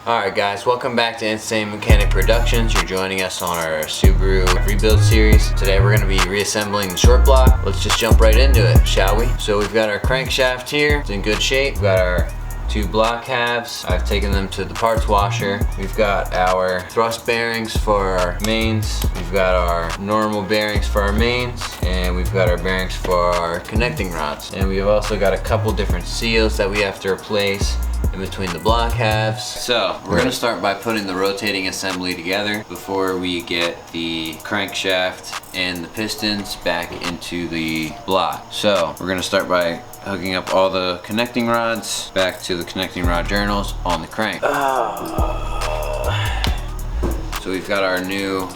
Alright guys, welcome back to Insane Mechanic Productions. You're joining us on our Subaru rebuild series. Today we're going to be reassembling the short block. Let's just jump right into it, shall we? So we've got our crankshaft here. It's in good shape. We've got our two block halves. I've taken them to the parts washer. We've got our thrust bearings for our mains. We've got our normal bearings for our mains. And we've got our bearings for our connecting rods. And we've also got a couple different seals that we have to replace in between the block halves. So we're gonna start by putting the rotating assembly together before we get the crankshaft and the pistons back into the block. So we're gonna start by hooking up all the connecting rods back to the connecting rod journals on the crank. So we've got our new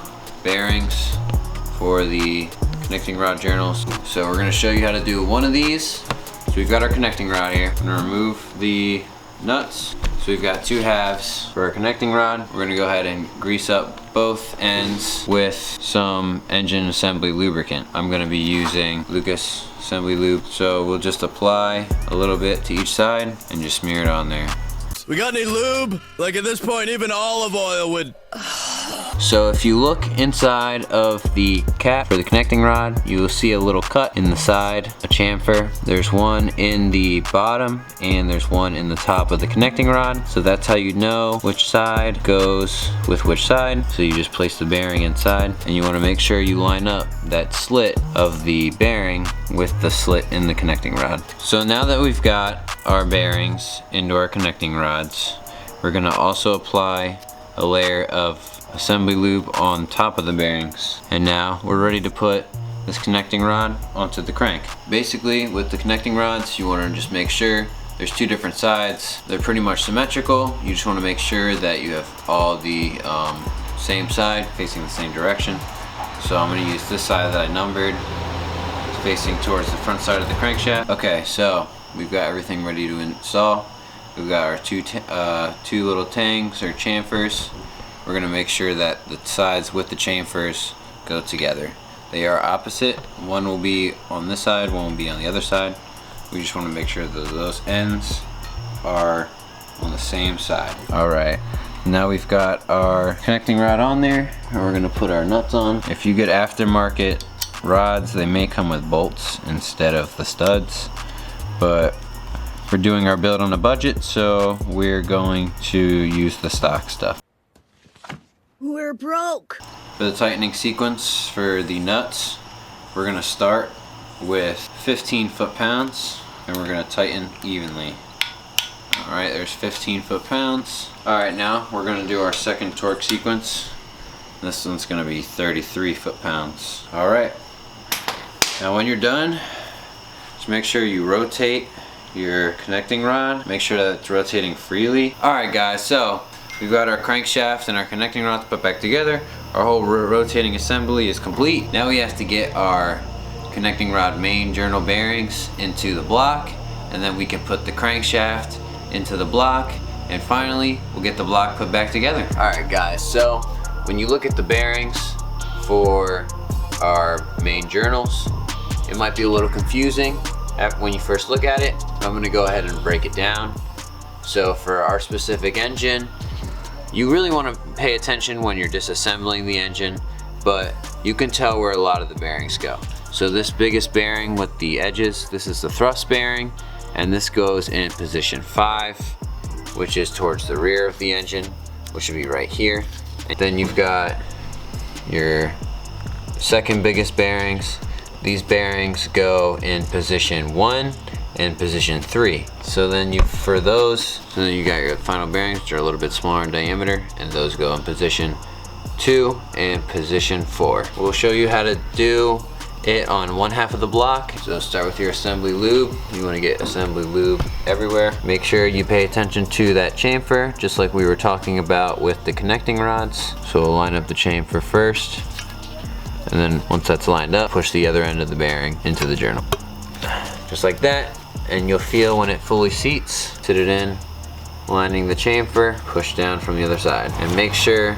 bearings for the connecting rod journals. So we're gonna show you how to do one of these. So we've got our connecting rod here. I'm gonna remove the nuts. So we've got two halves for our connecting rod. We're gonna go ahead and grease up both ends with some engine assembly lubricant. I'm gonna be using Lucas Assembly Lube. So we'll just apply a little bit to each side and just smear it on there. We got any lube? Like at this point, even olive oil would... So if you look inside of the cap for the connecting rod, you will see a little cut in the side, a chamfer. There's one in the bottom and there's one in the top of the connecting rod. So that's how you know which side goes with which side. So you just place the bearing inside and you want to make sure you line up that slit of the bearing with the slit in the connecting rod. So now that we've got our bearings into our connecting rods, we're going to also apply a layer of assembly lube on top of the bearings. And now we're ready to put this connecting rod onto the crank. Basically with the connecting rods, you want to just make sure there's two different sides. They're pretty much symmetrical. You just want to make sure that you have all the same side facing the same direction. So I'm going to use this side that I numbered. It's facing towards the front side of the crankshaft. Okay, so we've got everything ready to install. We've got our two little tangs or chamfers. We're going to make sure that the sides with the chamfers go together. They are opposite. One will be on this side, one will be on the other side. We just want to make sure that those ends are on the same side. Alright, now we've got our connecting rod on there, and we're going to put our nuts on. If you get aftermarket rods, they may come with bolts instead of the studs, but we're doing our build on a budget, so we're going to use the stock stuff. We're broke. For the tightening sequence for the nuts, we're gonna start with 15 foot-pounds and we're gonna tighten evenly. Alright, there's 15 foot-pounds. Alright, now we're gonna do our second torque sequence. This one's gonna be 33 foot-pounds. Alright, now when you're done, just make sure you rotate your connecting rod. Make sure that it's rotating freely. Alright guys, so we've got our crankshaft and our connecting rods put back together. Our whole rotating assembly is complete. Now we have to get our connecting rod main journal bearings into the block, and then we can put the crankshaft into the block, and finally we'll get the block put back together. Alright guys, so when you look at the bearings for our main journals, it might be a little confusing when you first look at it. I'm going to go ahead and break it down. So for our specific engine, you really want to pay attention when you're disassembling the engine, but you can tell where a lot of the bearings go. So this biggest bearing with the edges, this is the thrust bearing, and this goes in position 5, which is towards the rear of the engine, which would be right here. And then you've got your second biggest bearings. These bearings go in position 1 and position 3. So then you got your final bearings, which are a little bit smaller in diameter, and those go in position 2 and position 4. We'll show you how to do it on one half of the block. So start with your assembly lube. You want to get assembly lube everywhere. Make sure you pay attention to that chamfer, just like we were talking about with the connecting rods. So we'll line up the chamfer first, and then once that's lined up, push the other end of the bearing into the journal. Just like that. And you'll feel when it fully seats, sit it in, lining the chamfer, push down from the other side. And make sure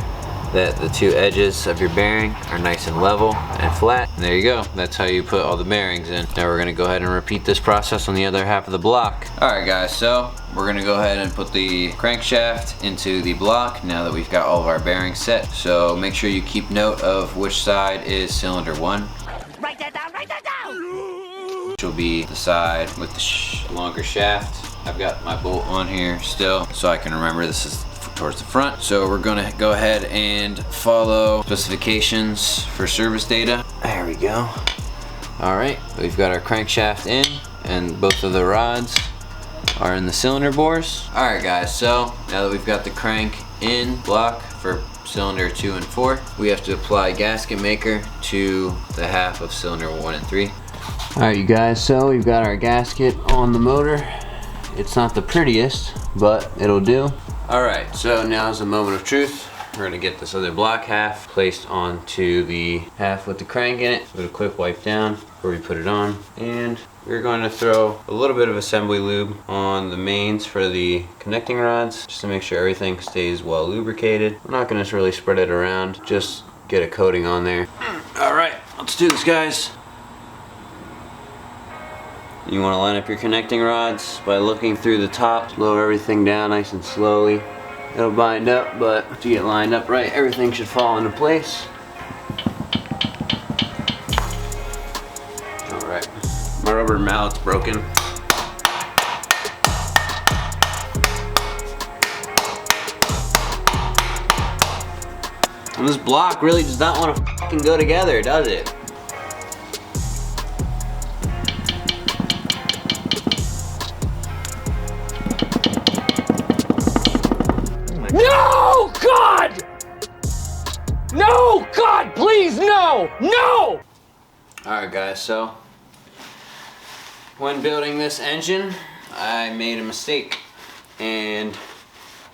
that the two edges of your bearing are nice and level and flat. And there you go. That's how you put all the bearings in. Now we're gonna go ahead and repeat this process on the other half of the block. All right guys, so we're gonna go ahead and put the crankshaft into the block now that we've got all of our bearings set. So make sure you keep note of which side is cylinder 1. Write that down, write that down! Which will be the side with the longer shaft. I've got my bolt on here still so I can remember this is towards the front. So we're gonna go ahead and follow specifications for service data. There we go. All right, we've got our crankshaft in and both of the rods are in the cylinder bores. All right guys, so now that we've got the crank in block for cylinder 2 and 4, we have to apply gasket maker to the half of cylinder 1 and 3. All right you guys, so we've got our gasket on the motor. It's not the prettiest, but it'll do. All right, so now is the moment of truth. We're gonna get this other block half placed onto the half with the crank in it. With a quick wipe down before we put it on. And we're going to throw a little bit of assembly lube on the mains for the connecting rods, just to make sure everything stays well lubricated. We're not gonna really spread it around, just get a coating on there. All right, let's do this guys. You want to line up your connecting rods by looking through the top, slow everything down nice and slowly. It'll bind up, but if you get lined up right, everything should fall into place. Alright, my rubber mallet's broken. And this block really does not want to fucking go together, does it? No, God! No, God, please, no! No! Alright guys, so when building this engine, I made a mistake and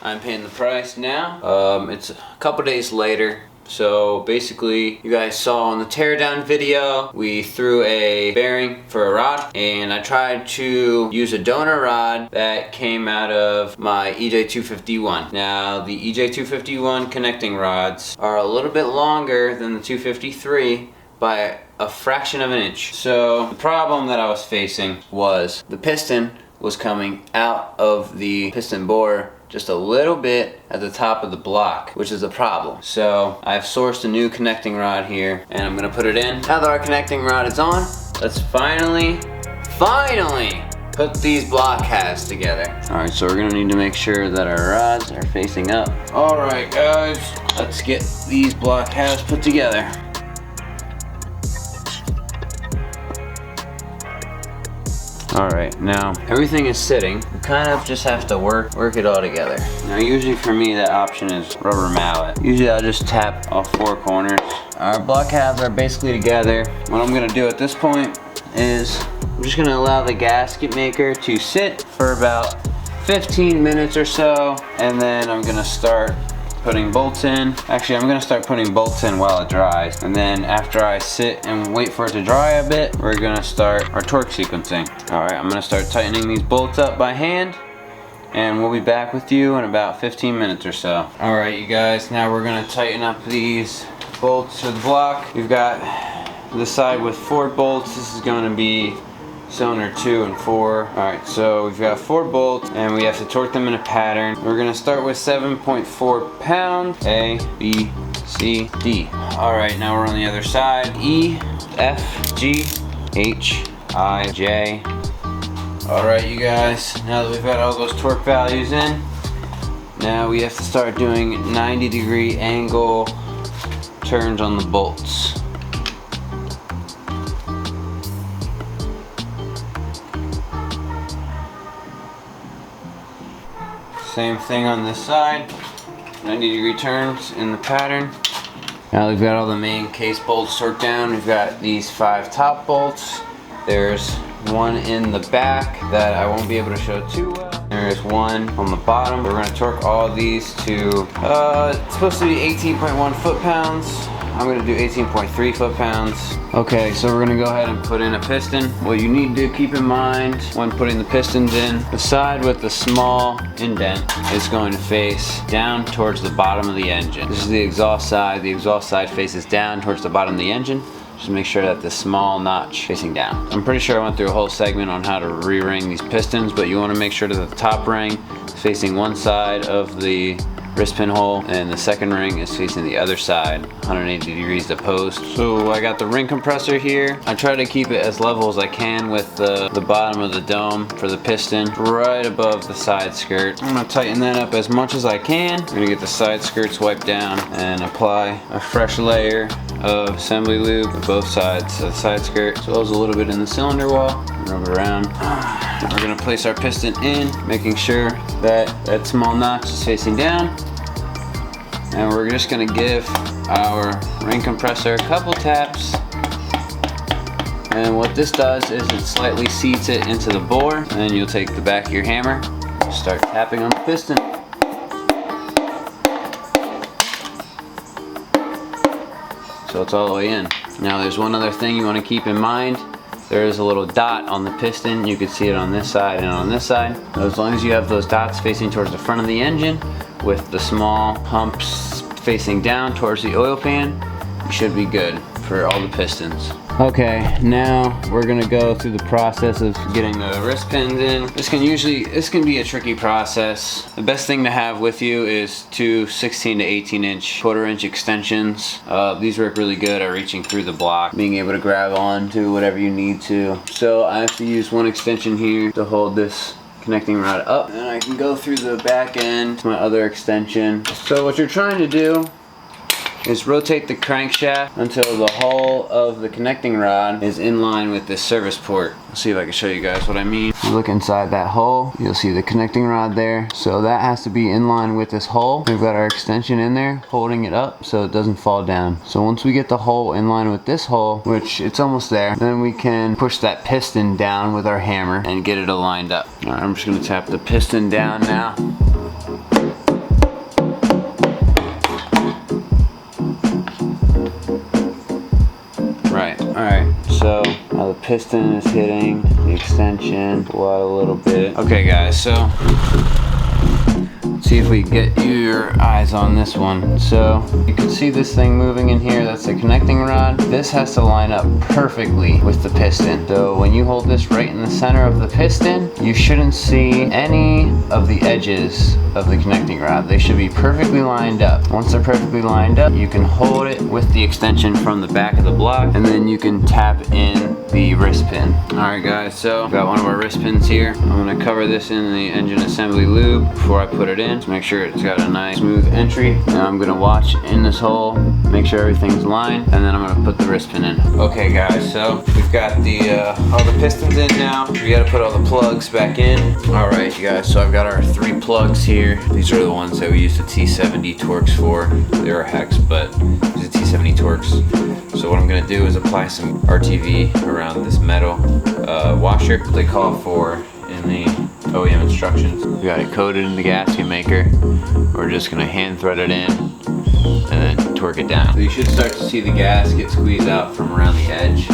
I'm paying the price now. It's a couple days later. So basically, you guys saw in the teardown video, we threw a bearing for a rod, and I tried to use a donor rod that came out of my EJ251. Now, the EJ251 connecting rods are a little bit longer than the 253 by a fraction of an inch. So the problem that I was facing was the piston was coming out of the piston bore just a little bit at the top of the block, which is a problem. So I've sourced a new connecting rod here and I'm gonna put it in. Now that our connecting rod is on, let's finally put these block halves together. All right, so we're gonna need to make sure that our rods are facing up. All right guys, let's get these block halves put together. Alright, now everything is sitting. You kind of just have to work it all together. Now usually for me that option is rubber mallet. Usually I'll just tap all four corners. Our block halves are basically together. What I'm gonna do at this point is I'm just gonna allow the gasket maker to sit for about 15 minutes or so, and then I'm gonna start putting bolts in. Actually, I'm gonna start putting bolts in while it dries, and then after I sit and wait for it to dry a bit, we're gonna start our torque sequencing. All right, I'm gonna start tightening these bolts up by hand, and we'll be back with you in about 15 minutes or so. All right, you guys, now we're gonna tighten up these bolts for the block. We've got the side with 4 bolts. This is gonna be cylinder 2 and 4. Alright, so we've got 4 bolts and we have to torque them in a pattern. We're gonna start with 7.4 pounds. A, B, C, D. Alright, now we're on the other side. E, F, G, H, I, J. Alright you guys, now that we've got all those torque values in, now we have to start doing 90-degree angle turns on the bolts. Same thing on this side, 90-degree turns in the pattern. Now we've got all the main case bolts torqued down. We've got these 5 top bolts. There's one in the back that I won't be able to show too well. There's one on the bottom. We're gonna torque all of these to, it's supposed to be 18.1 foot-pounds. I'm gonna do 18.3 foot-pounds. Okay, so we're gonna go ahead and put in a piston. What you need to keep in mind when putting the pistons in, the side with the small indent is going to face down towards the bottom of the engine. This is the exhaust side. The exhaust side faces down towards the bottom of the engine. Just make sure that the small notch facing down. I'm pretty sure I went through a whole segment on how to re-ring these pistons, but you wanna make sure that the top ring is facing one side of the wrist pin hole and the second ring is facing the other side, 180 degrees opposed. So I got the ring compressor here. I try to keep it as level as I can with the bottom of the dome for the piston right above the side skirt. I'm gonna tighten that up as much as I can. I'm gonna get the side skirts wiped down and apply a fresh layer of assembly lube to both sides of the side skirt, as well as a little bit in the cylinder wall. Rub it around. We're gonna place our piston in, making sure that that small notch is facing down. And we're just gonna give our ring compressor a couple taps. And what this does is it slightly seats it into the bore, and then you'll take the back of your hammer, start tapping on the piston. So it's all the way in. Now there's one other thing you want to keep in mind. There is a little dot on the piston. You can see it on this side and on this side. As long as you have those dots facing towards the front of the engine with the small humps facing down towards the oil pan, you should be good for all the pistons. Okay, now we're gonna go through the process of getting the wrist pins in. This can be a tricky process. The best thing to have with you is two 16 to 18 inch, quarter-inch extensions. These work really good at reaching through the block, being able to grab on to whatever you need to. So I have to use one extension here to hold this connecting rod up, and I can go through the back end to my other extension. So what you're trying to do is rotate the crankshaft until the hull of the connecting rod is in line with this service port. Let's see if I can show you guys what I mean. You look inside that hole, you'll see the connecting rod there. So that has to be in line with this hole. We've got our extension in there holding it up so it doesn't fall down. So once we get the hole in line with this hole, which it's almost there, then we can push that piston down with our hammer and get it aligned up. All right, I'm just gonna tap the piston down now. Alright, so now the piston is hitting the extension, pull out a little bit. Okay guys, so let's see if we can get your eyes on this one. So you can see this thing moving in here, that's the connecting rod. This has to line up perfectly with the piston. So when you hold this right in the center of the piston, you shouldn't see any of the edges of the connecting rod. They should be perfectly lined up. Once they're perfectly lined up, you can hold it with the extension from the back of the block, and then you can tap in the wrist pin. Alright guys, so I've got one of our wrist pins here. I'm going to cover this in the engine assembly lube before I put it in to make sure it's got a nice smooth entry. Now I'm going to watch in this hole, make sure everything's lined, and then I'm going to put the wrist pin in. Okay guys, so we've got all the pistons in now. We got to put all the plugs back in. Alright you guys, so I've got our 3 plugs here. These are the ones that we use the T70 Torx for. They're a hex, but these are T70 Torx. So what I'm going to do is apply some RTV around this metal washer they call for in the OEM instructions. We got it coated in the gasket maker. We're just going to hand thread it in and then torque it down. So you should start to see the gasket squeeze out from around the edge.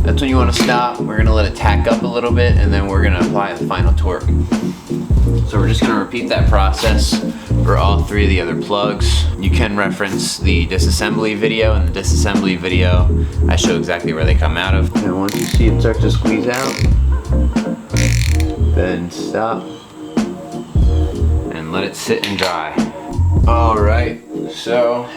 That's when you want to stop. We're going to let it tack up a little bit, and then we're going to apply the final torque. So we're just going to repeat that process for all 3 of the other plugs. You can reference the disassembly video. In the disassembly video, I show exactly where they come out of. And once you see it start to squeeze out, then stop and let it sit and dry. Alright, so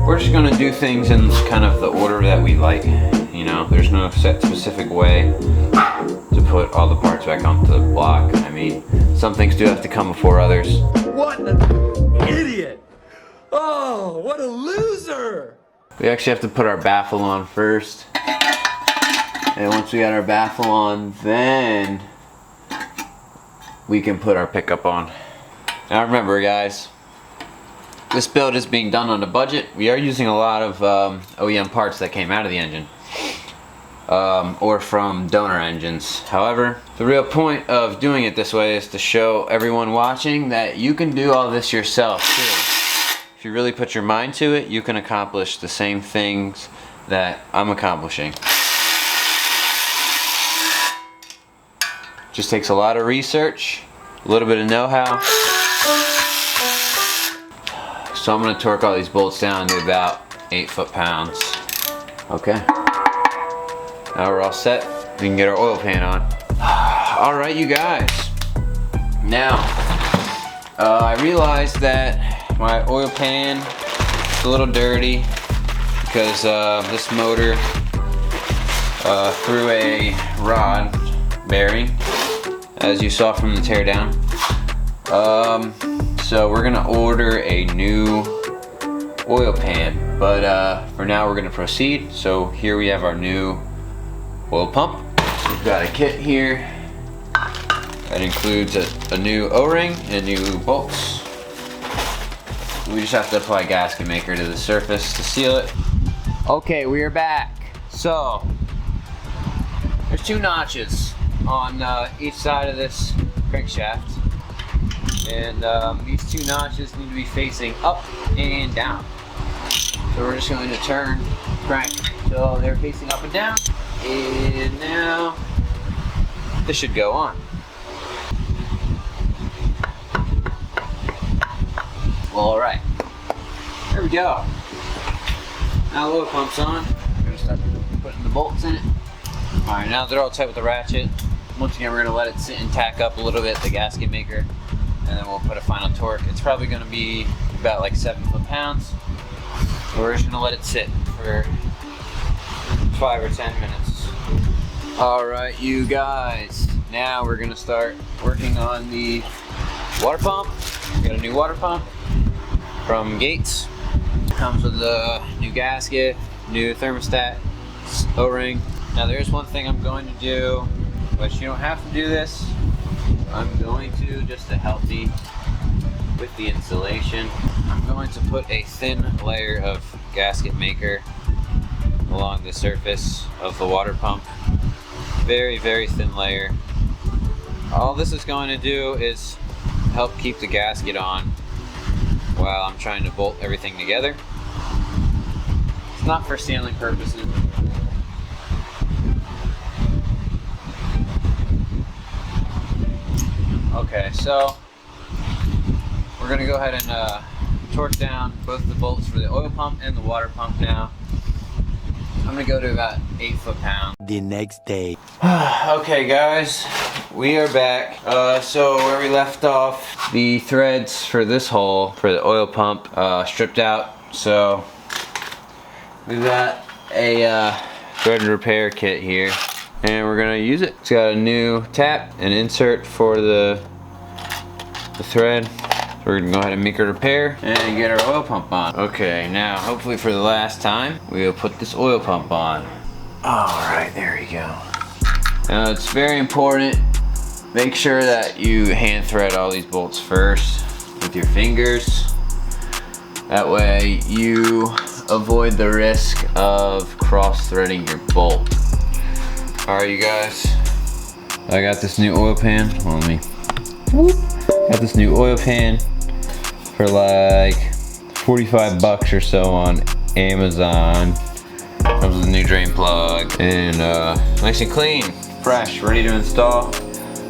we're just going to do things in kind of the order that we like. You know, there's no set specific way to put all the parts back onto the block. I mean, some things do have to come before others. What an idiot! Oh, what a loser! We actually have to put our baffle on first. And once we got our baffle on, then we can put our pickup on. Now remember guys, this build is being done on a budget. We are using a lot of OEM parts that came out of the engine. Or from donor engines. However, the real point of doing it this way is to show everyone watching that you can do all this yourself too. if you really put your mind to it, you can accomplish the same things that I'm accomplishing. Just takes a lot of research, a little bit of know-how. So I'm gonna torque all these bolts down to about 8 foot-pounds. Okay. Now we're all set. We can get our oil pan on. All right, you guys. Now, I realized that my oil pan is a little dirty because this motor threw a rod bearing, as you saw from the teardown. So we're gonna order a new oil pan, but for now we're gonna proceed. So here we have our new oil pump. We've got a kit here that includes a new O-ring and new bolts. We just have to apply gasket maker to the surface to seal it. Okay, we are back. So there's 2 notches on each side of this crankshaft, and these 2 notches need to be facing up and down. So we're just going to turn crank until they're facing up and down, and now this should go on. All right, there we go. Now the oil pump's on. We're gonna start putting the bolts in it. All right, now they're all tight with the ratchet. Once again, we're gonna let it sit and tack up a little bit, the gasket maker, and then we'll put a final torque. It's probably gonna be about like 7 foot-pounds. We're just gonna let it sit for 5 or 10 minutes. All right, you guys. Now we're gonna start working on the water pump. We got a new water pump from Gates. Comes with a new gasket, new thermostat, O-ring. Now there's one thing I'm going to do, but you don't have to do this. I'm going to, just to help me with the installation, I'm going to put a thin layer of gasket maker along the surface of the water pump. Very, very thin layer. All this is going to do is help keep the gasket on while I'm trying to bolt everything together. It's not for sealing purposes. Okay, so we're gonna go ahead and torque down both the bolts for the oil pump and the water pump now. I'm gonna go to about 8 foot-pounds. The next day. Okay guys, we are back. So where we left off, the threads for this hole for the oil pump stripped out. So we've got a thread and repair kit here, and we're gonna use it. It's got a new tap and insert for the thread. So we're gonna go ahead and make a repair and get our oil pump on. Okay, now hopefully for the last time, we'll put this oil pump on. All right, there we go. Now it's very important, make sure that you hand thread all these bolts first with your fingers. That way you avoid the risk of cross-threading your bolt. All right, you guys, I got this new oil pan. Hold on, got this new oil pan for like 45 bucks or so on Amazon. Comes with a new drain plug and nice and clean, fresh, ready to install.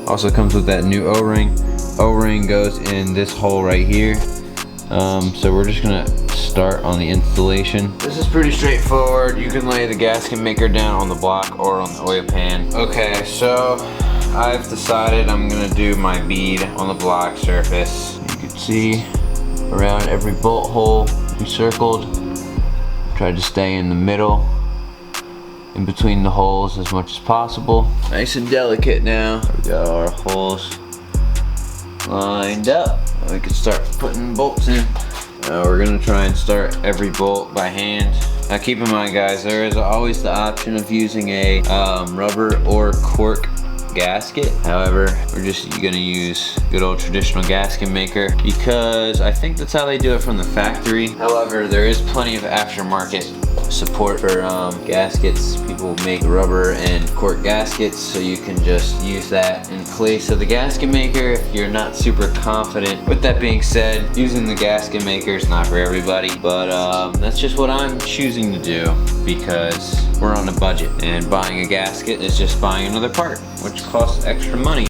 Also comes with that new O-ring. O-ring goes in this hole right here. So we're just gonna start on the installation. This is pretty straightforward. You can lay the gasket maker down on the block or on the oil pan. Okay, so I've decided I'm gonna do my bead on the block surface. You can see around every bolt hole encircled. Try to stay in the middle, in between the holes as much as possible. Nice and delicate now. We got our holes lined up. We can start putting bolts in. Now we're gonna try and start every bolt by hand. Now keep in mind guys, there is always the option of using a rubber or cork gasket. However, we're just gonna use good old traditional gasket maker because I think that's how they do it from the factory. However, there is plenty of aftermarket support for gaskets. People make rubber and cork gaskets, so you can just use that in place of the gasket maker if you're not super confident. With that being said, using the gasket maker is not for everybody, but that's just what I'm choosing to do because we're on a budget, and buying a gasket is just buying another part, which costs extra money.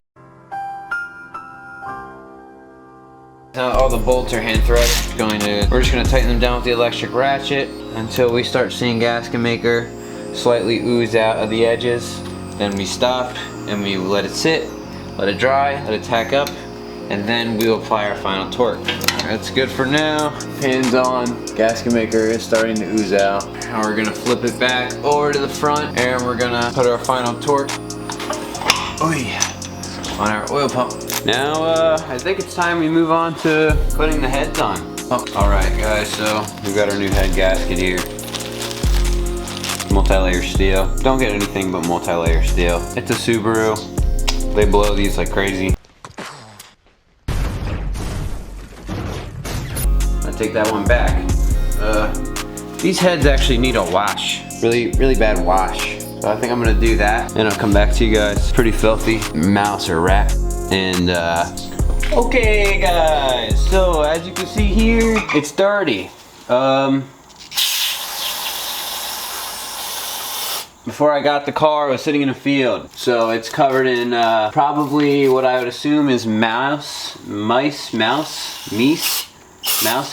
All the bolts are hand threaded. We're just gonna tighten them down with the electric ratchet until we start seeing gasket maker slightly ooze out of the edges. Then we stop and we let it sit, let it dry, let it tack up, and then we will apply our final torque. That's good for now. Hands on. Gasket maker is starting to ooze out. Now we're gonna flip it back over to the front and we're gonna put our final torque on our oil pump. Now, I think it's time we move on to putting the heads on. Oh, all right, guys, so we've got our new head gasket here. Multi-layer steel. Don't get anything but multi-layer steel. It's a Subaru. They blow these like crazy. I take that one back. These heads actually need a wash. Really bad wash. So I think I'm gonna do that and I'll come back to you guys. Pretty filthy mouse or rat. And okay guys, so as you can see here, it's dirty. Before I got the car, I was sitting in a field. So it's covered in probably what I would assume is mouse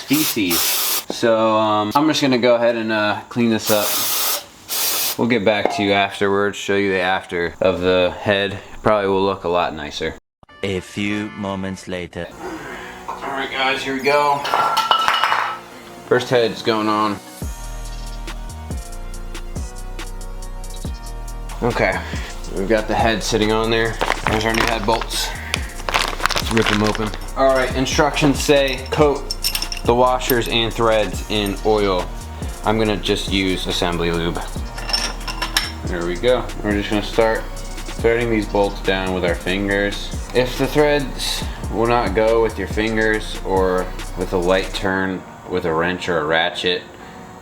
feces. So I'm just gonna go ahead and clean this up. We'll get back to you afterwards, show you the after of the head. Probably will look a lot nicer. A few moments later. Alright guys, here we go. First head's going on. Okay, we've got the head sitting on there. There's our new head bolts. Let's rip them open. Alright, instructions say coat the washers and threads in oil. I'm gonna just use assembly lube. There we go. We're just gonna start threading these bolts down with our fingers. If the threads will not go with your fingers or with a light turn with a wrench or a ratchet,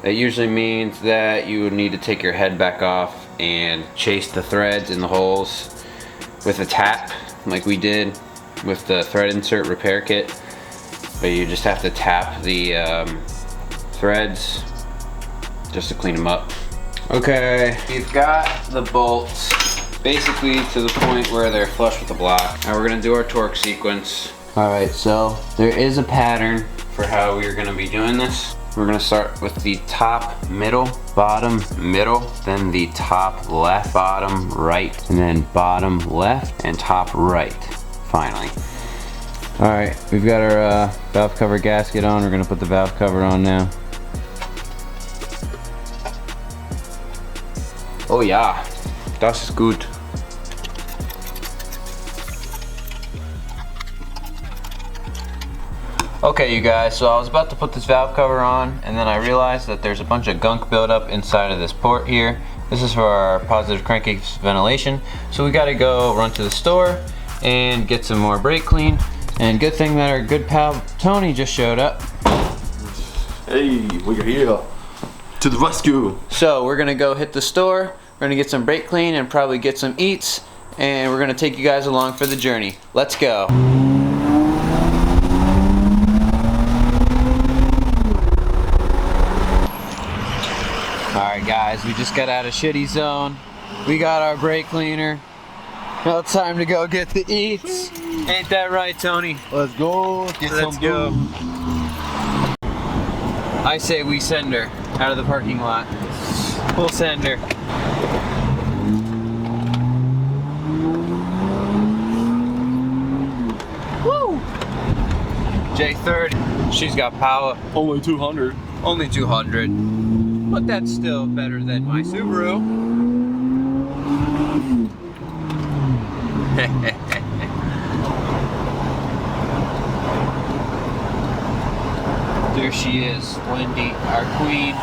that usually means that you would need to take your head back off and chase the threads in the holes with a tap like we did with the thread insert repair kit. But you just have to tap the threads just to clean them up. Okay, we've got the bolts basically to the point where they're flush with the block. Now we're gonna do our torque sequence. All right, so there is a pattern for how we're gonna be doing this. We're gonna start with the top, middle, bottom, middle, then the top, left, bottom, right, and then bottom, left, and top, right, finally. All right, we've got our valve cover gasket on. We're gonna put the valve cover on now. Oh yeah, das ist gut. Okay you guys, so I was about to put this valve cover on and then I realized that there's a bunch of gunk buildup inside of this port here. This is for our positive crankcase ventilation. So we gotta go run to the store and get some more brake clean. And good thing that our good pal Tony just showed up. Hey, we're here to the rescue. So we're gonna go hit the store, we're gonna get some brake clean and probably get some eats, and we're gonna take you guys along for the journey. Let's go. Alright guys, we just got out of shitty zone. We got our brake cleaner. Now it's time to go get the eats. Ain't that right, Tony? Let's go. Let's go. I say we send her out of the parking lot. We'll send her. Woo! J30. She's got power. Only 200. Only 200. But that's still better than my Subaru. There she is, Wendy, our queen.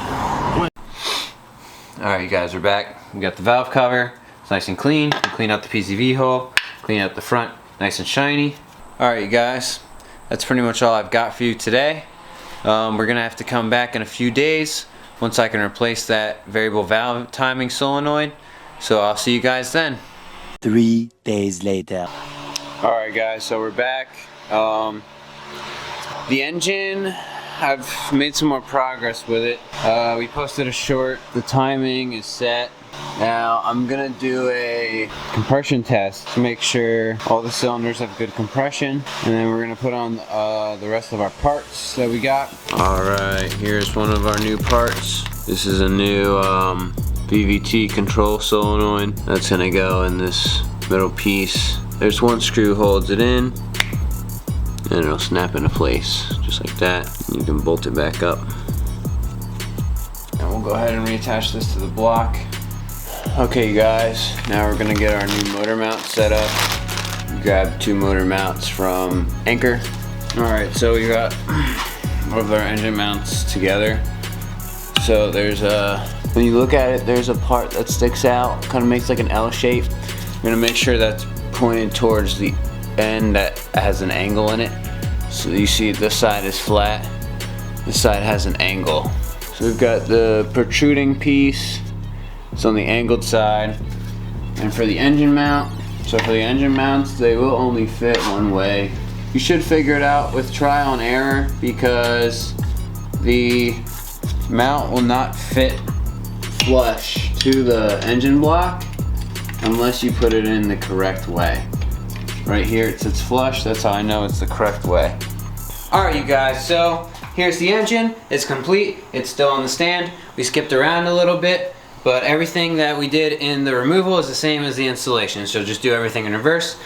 Alright you guys, we're back. We got the valve cover. It's nice and clean. We clean out the PCV hole. Clean up the front, nice and shiny. Alright you guys, that's pretty much all I've got for you today. We're gonna have to come back in a few days once I can replace that variable valve timing solenoid. So I'll see you guys then. 3 days later. Alright guys, so we're back. The engine, I've made some more progress with it. We posted a short, the timing is set. Now I'm gonna do a compression test to make sure all the cylinders have good compression, and then we're gonna put on the rest of our parts that we got. Alright, here's one of our new parts. This is a new VVT control solenoid that's gonna go in this middle piece. There's one screw holds it in, and it'll snap into place just like that. You can bolt it back up, and we'll go ahead and reattach this to the block. Okay you guys, now we're gonna get our new motor mount set up. Grab 2 motor mounts from Anchor. Alright, so we got all of our engine mounts together. So there's when you look at it, there's a part that sticks out, kind of makes like an L shape. I'm gonna make sure that's pointed towards the end that has an angle in it. So you see this side is flat, this side has an angle. So we've got the protruding piece, it's on the angled side. And for the engine mount, so for the engine mounts, they will only fit one way. You should figure it out with trial and error, because the mount will not fit flush to the engine block unless you put it in the correct way. Right here it sits flush, that's how I know it's the correct way. Alright you guys, so here's the engine. It's complete, it's still on the stand. We skipped around a little bit, but everything that we did in the removal is the same as the installation, so just do everything in reverse.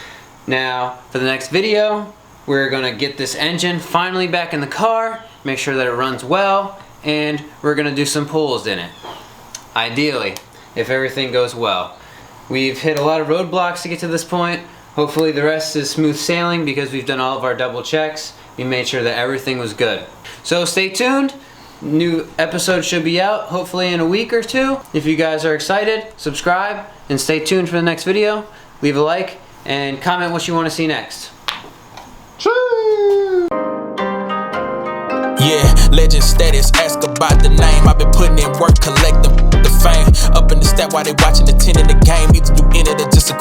Now, for the next video, we're gonna get this engine finally back in the car, make sure that it runs well, and we're gonna do some pulls in it. Ideally, if everything goes well. We've hit a lot of roadblocks to get to this point. Hopefully the rest is smooth sailing because we've done all of our double checks. We made sure that everything was good. So stay tuned. New episode should be out hopefully in a week or 2. If you guys are excited, subscribe and stay tuned for the next video. Leave a like and comment what you want to see next. Yeah, legend status, ask about the name. I've been putting in work, collecting the fame. Up in the stat while they watching the 10 in the game. Either you in it or just a